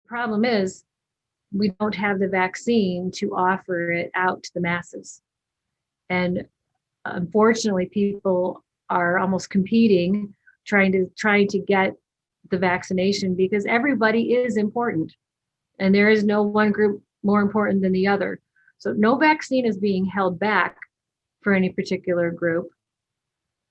Problem is, we don't have the vaccine to offer it out to the masses. And unfortunately, people are almost competing, trying to get the vaccination because everybody is important. And there is no one group more important than the other. So no vaccine is being held back for any particular group.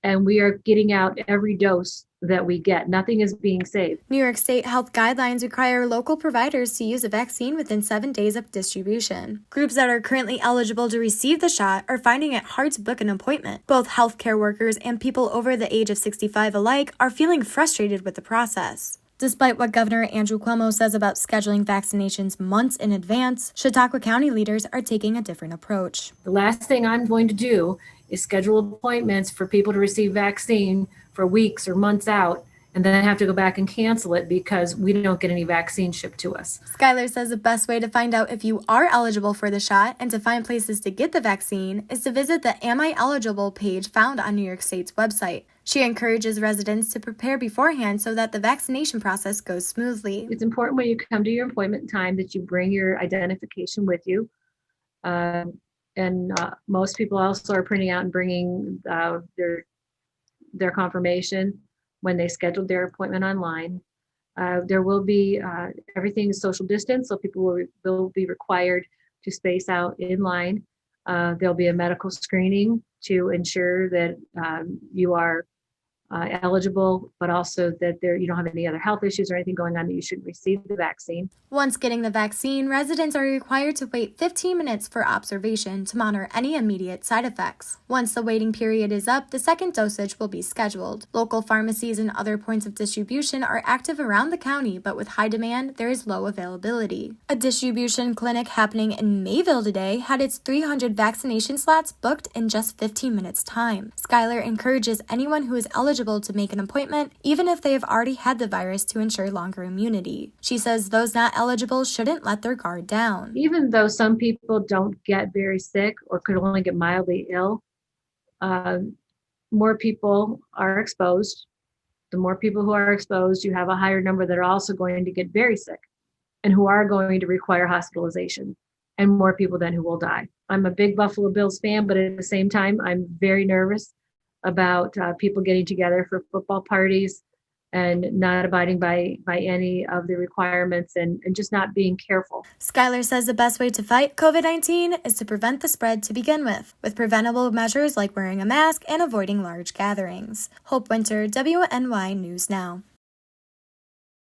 And we are getting out every dose that we get. Nothing is being saved. New York State health guidelines require local providers to use a vaccine within 7 days of distribution. Groups that are currently eligible to receive the shot are finding it hard to book an appointment. Both healthcare workers and people over the age of 65 alike are feeling frustrated with the process. Despite what Governor Andrew Cuomo says about scheduling vaccinations months in advance, Chautauqua County leaders are taking a different approach. The last thing I'm going to do is schedule appointments for people to receive vaccine for weeks or months out and then have to go back and cancel it because we don't get any vaccine shipped to us. Skylar says the best way to find out if you are eligible for the shot and to find places to get the vaccine is to visit the Am I Eligible page found on New York State's website. She encourages residents to prepare beforehand so that the vaccination process goes smoothly. It's important when you come to your appointment time that you bring your identification with you. Most people also are printing out and bringing their confirmation when they scheduled their appointment online. There will be everything is social distance, so people will be required to space out in line. There'll be a medical screening to ensure that you are eligible, but also that you don't have any other health issues or anything going on that you shouldn't receive the vaccine. Once getting the vaccine, residents are required to wait 15 minutes for observation to monitor any immediate side effects. Once the waiting period is up, the second dosage will be scheduled. Local pharmacies and other points of distribution are active around the county, but with high demand, there is low availability. A distribution clinic happening in Mayville today had its 300 vaccination slots booked in just 15 minutes time. Skylar encourages anyone who is eligible to make an appointment, even if they have already had the virus, to ensure longer immunity. She says those not eligible shouldn't let their guard down. Even though some people don't get very sick or could only get mildly ill, more people are exposed. The more people who are exposed, you have a higher number that are also going to get very sick and who are going to require hospitalization, and more people then who will die. I'm a big Buffalo Bills fan, but at the same time, I'm very nervous about people getting together for football parties and not abiding by any of the requirements and just not being careful. Skylar says the best way to fight COVID-19 is to prevent the spread to begin with preventable measures like wearing a mask and avoiding large gatherings. Hope Winter, WNY News Now.